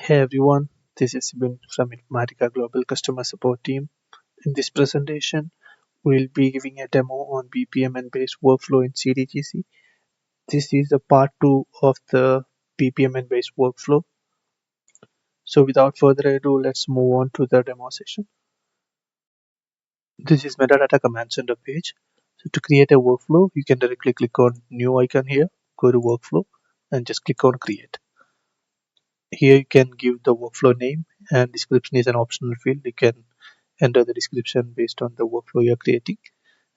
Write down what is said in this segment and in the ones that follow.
Hey everyone, this is Bin from Informatica Global Customer Support Team. In this presentation, we'll be giving a demo on BPMN based workflow in CDGC. This is the part 2 of the BPMN based workflow. So without further ado, let's move on to the demo session. This is metadata commands on the page. So to create a workflow, you can directly click on new icon here, go to workflow and just click on create. Here you can give the workflow name and description is an optional field. You can enter the description based on the workflow you're creating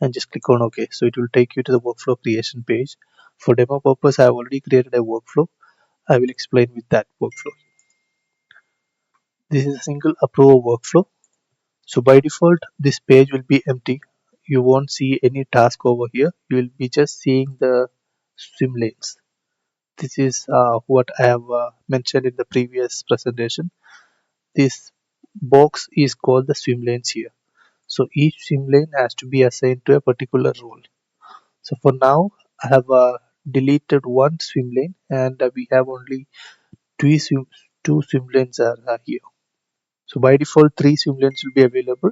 and just click on OK. So it will take you to the workflow creation page. For demo purpose, I have already created a workflow. I will explain with that workflow. This is a single approval workflow. So by default, this page will be empty. You won't see any task over here. You will be just seeing the swim lanes. This is what I have mentioned in the previous presentation. This box is called the swim lanes here. So each swim lane has to be assigned to a particular role. So for now, I have deleted one swim lane and we have only two swim lanes are here. So by default, three swim lanes will be available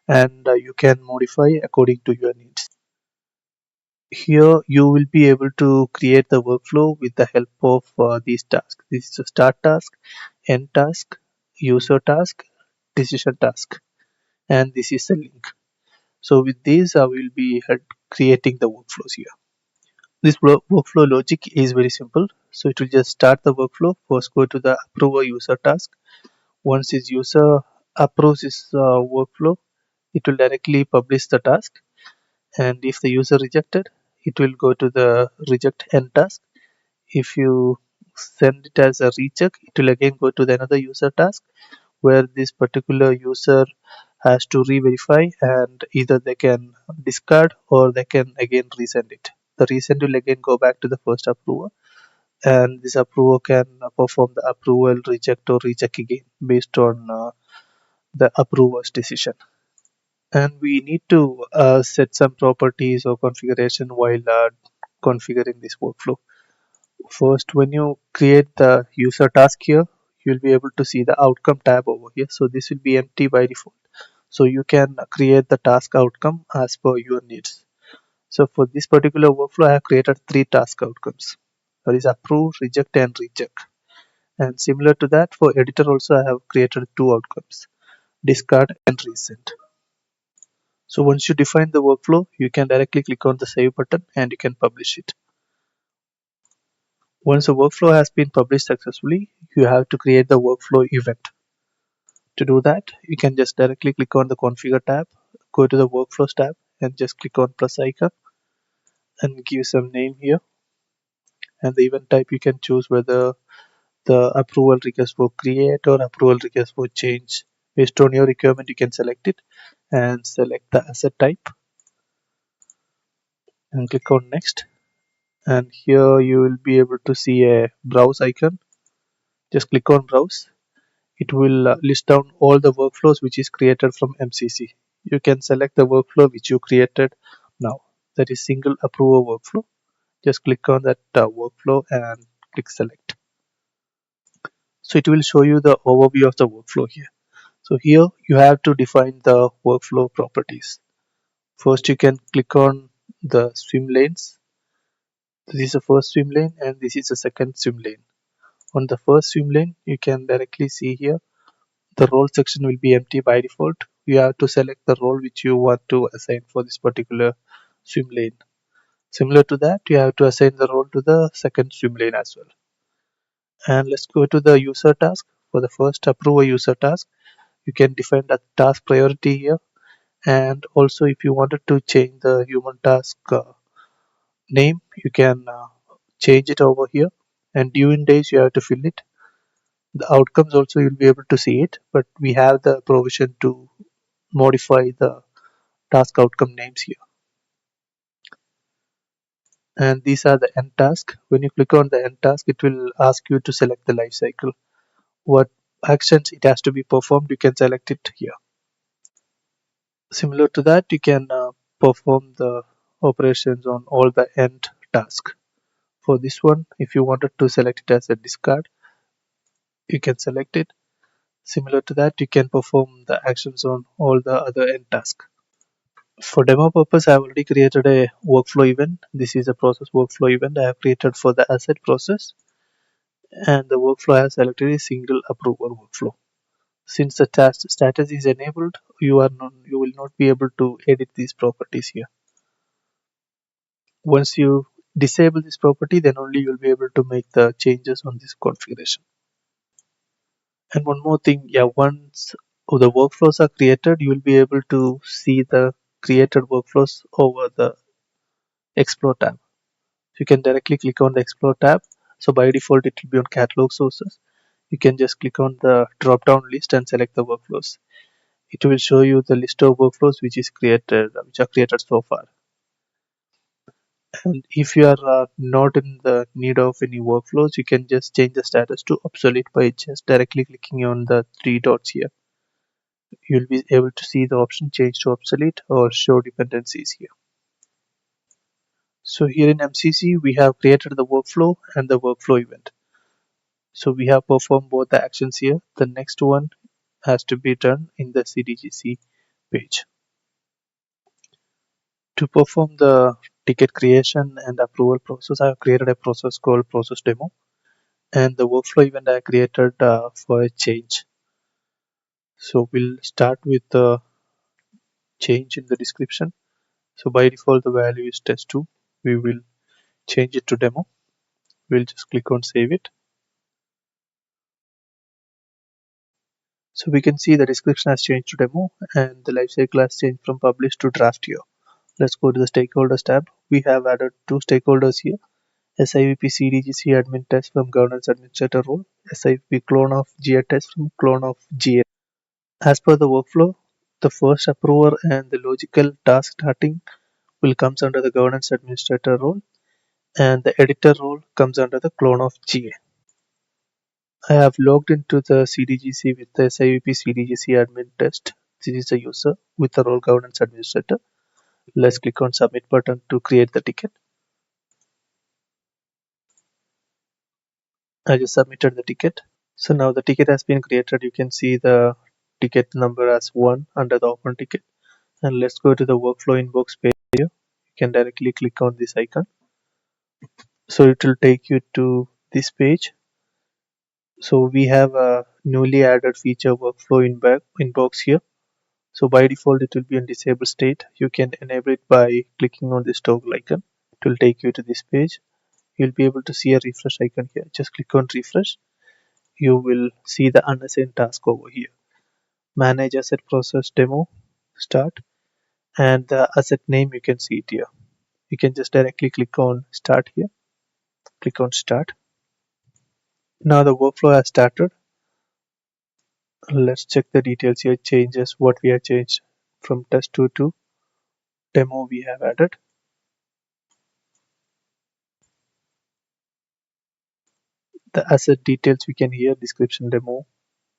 and you can modify according to your needs. Here you will be able to create the workflow with the help of these tasks. This is a start task, end task, user task, decision task, and this is the link. So with these, I will be creating the workflows here. This workflow logic is very simple. So it will just start the workflow. First, go to the approve a user task. Once this user approves this workflow, it will directly publish the task. And if the user rejected, it will go to the reject end task. If you send it as a recheck, it will again go to the another user task where this particular user has to re-verify and either they can discard or they can again resend it. The resend will again go back to the first approver and this approver can perform the approval, reject or recheck again based on the approver's decision. And we need to set some properties or configuration while configuring this workflow. First, when you create the user task here, you'll be able to see the outcome tab over here. So this will be empty by default. So you can create the task outcome as per your needs. So for this particular workflow, I have created three task outcomes. That is approve, reject and recheck. And similar to that, for editor also I have created two outcomes, discard and resend. So once you define the workflow, you can directly click on the save button and you can publish it. Once the workflow has been published successfully, you have to create the workflow event. To do that, you can just directly click on the configure tab, go to the workflows tab and just click on plus icon and give some name here. And the event type you can choose whether the approval request for create or approval request for change. Based on your requirement, you can select it and select the asset type and click on next. And here you will be able to see a browse icon. Just click on browse. It will list down all the workflows which is created from MCC. You can select the workflow which you created now. That is single approval workflow. Just click on that workflow and click select. So it will show you the overview of the workflow here. So here you have to define the workflow properties. First you can click on the swim lanes. This is the first swim lane and this is the second swim lane. On the first swim lane you can directly see here the role section will be empty by default. You have to select the role which you want to assign for this particular swim lane. Similar to that, you have to assign the role to the second swim lane as well. And let's go to the user task. For the first approve a user task, you can define the task priority here. And also if you wanted to change the human task name, you can change it over here. And during days, you have to fill it. The outcomes also you'll be able to see it, but we have the provision to modify the task outcome names here. And these are the end task. When you click on the end task, it will ask you to select the life cycle. What actions it has to be performed, you can select it here. Similar to that, you can perform the operations on all the end task. For this one, if you wanted to select it as a discard, You can select it. Similar to that, you can perform the actions on all the other end tasks. For demo purpose, I have already created a workflow event. This is a process workflow event I have created for the asset process, and the workflow has selected a single approver workflow. Since the task status is enabled, you will not be able to edit these properties here. Once you disable this property, then only you will be able to make the changes on this configuration. And one more thing, yeah, once the workflows are created, you will be able to see the created workflows over the Explore tab. You can directly click on the Explore tab. So by default, it will be on Catalog Sources. You can just click on the drop down list and select the workflows. It will show you the list of workflows which are created so far. And if you are not in the need of any workflows, you can just change the status to obsolete by just directly clicking on the three dots here. You'll be able to see the option change to obsolete or show dependencies here. So here in MCC, we have created the workflow and the workflow event. So we have performed both the actions here. The next one has to be done in the CDGC page. To perform the ticket creation and approval process, I have created a process called process demo, and the workflow event I created for a change. So we'll start with the change in the description. So by default, the value is test2. We will change it to demo. We'll just click on save it. So we can see the description has changed to demo and the lifecycle has changed from published to draft here. Let's go to the stakeholders tab. We have added two stakeholders here. SIVP CDGC admin test from governance administrator role, SIVP clone of GA test from clone of GA. As per the workflow, the first approver and the logical task starting will comes under the governance administrator role, and the editor role comes under the clone of GA. I have logged into the CDGC with the SIVP CDGC admin test. This is a user with the role governance administrator. Let's click on submit button to create the ticket. I just submitted the ticket. So now the ticket has been created. You can see the ticket number as 1 under the open ticket. And let's go to the workflow inbox page here. You can directly click on this icon. So it will take you to this page. So we have a newly added feature workflow inbox here. So by default, it will be in disabled state. You can enable it by clicking on this toggle icon. It will take you to this page. You'll be able to see a refresh icon here. Just click on refresh. You will see the unassigned task over here. Manage asset process demo, start, and the asset name you can see it here. You can just directly click on start here. Click on start. Now the workflow has started. Let's check the details here. Changes, what we have changed from test2 to demo we have added. The asset details we can hear description demo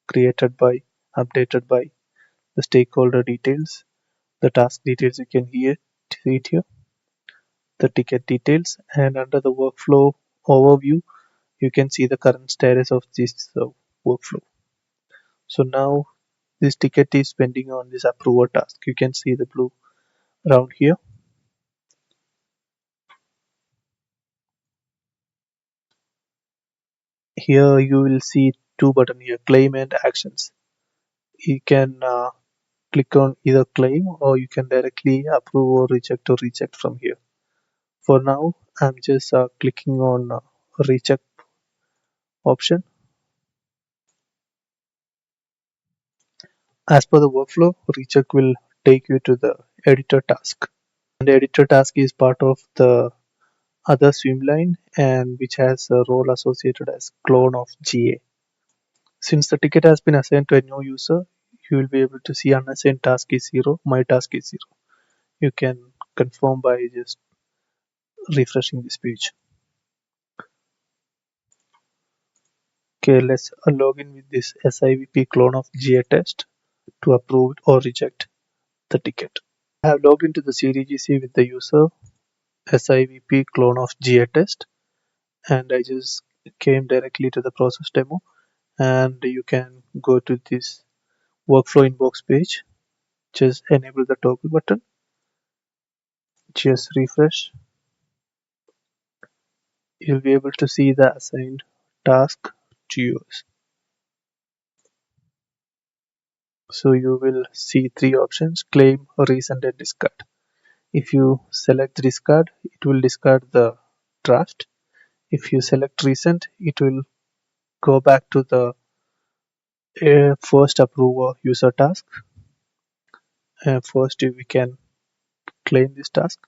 created by, updated by, the stakeholder details, the task details you can hear see it here, the ticket details, and under the workflow overview you can see the current status of this workflow. So now this ticket is pending on this approval task. You can see the blue around here. Here you will see two buttons here, claim and actions. You can click on either claim or you can directly approve or reject from here. For now, I'm just clicking on reject option. As per the workflow, reject will take you to the editor task. And the editor task is part of the other swimline and which has a role associated as clone of GA. Since the ticket has been assigned to a new user, you will be able to see unassigned task is 0, my task is 0. You can confirm by just refreshing this page. Okay, let's log in with this SIVP clone of GA test to approve or reject the ticket. I have logged into the CDGC with the user SIVP clone of GA test, and I just came directly to the process demo and you can go to this workflow inbox page. Just enable the toggle button, just refresh. You'll be able to see the assigned task to yours. So you will see three options: claim, resend, and discard. If you select discard, it will discard the draft. If you select resend, it will go back to the first approver user task. First, we can claim this task.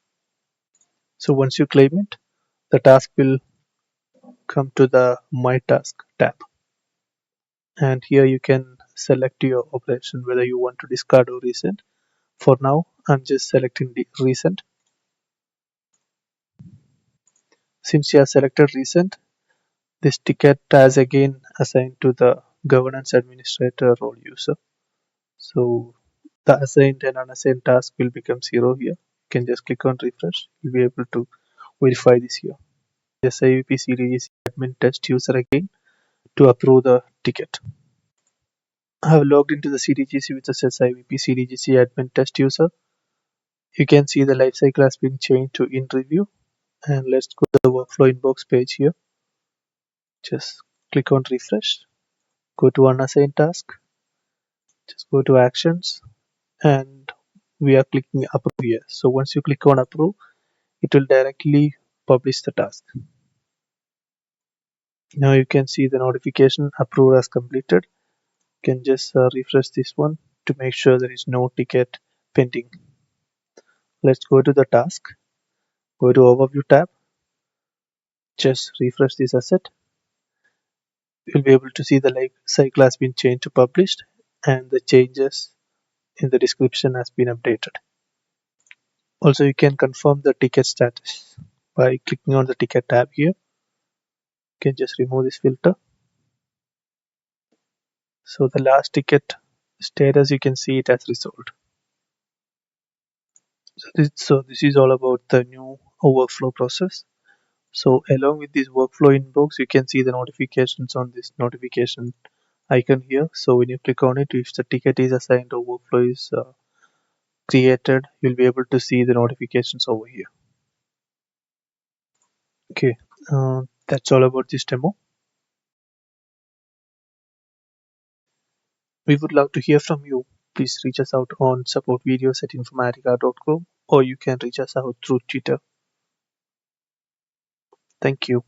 So once you claim it, the task will come to the My Task tab. And here you can select your operation whether you want to discard or resend. For now, I'm just selecting the resend. Since you have selected resend, this ticket is again assigned to the governance administrator role user. So the assigned and unassigned task will become zero here. You can just click on refresh. You'll be able to verify this here. SIVP CDGC admin test user again to approve the ticket. I have logged into the CDGC with the SIVP CDGC admin test user. You can see the lifecycle has been changed to in review. And let's go to the workflow inbox page here. Just click on refresh. Go to unassigned task. Just go to actions and we are clicking approve here. So once you click on approve, it will directly publish the task. Now you can see the notification approve as completed. You can just refresh this one to make sure there is no ticket pending. Let's go to the task. Go to overview tab. Just refresh this asset. You'll be able to see the life cycle has been changed to published and the changes in the description has been updated. Also, you can confirm the ticket status by clicking on the ticket tab here. You can just remove this filter. So the last ticket status, you can see it has resolved. So this is all about the new workflow process. So along with this workflow inbox, you can see the notifications on this notification icon here. So when you click on it, if the ticket is assigned or workflow is created, you'll be able to see the notifications over here. Okay, that's all about this demo. We would love to hear from you. Please reach us out on supportvideos@informatica.com or you can reach us out through Twitter. Thank you.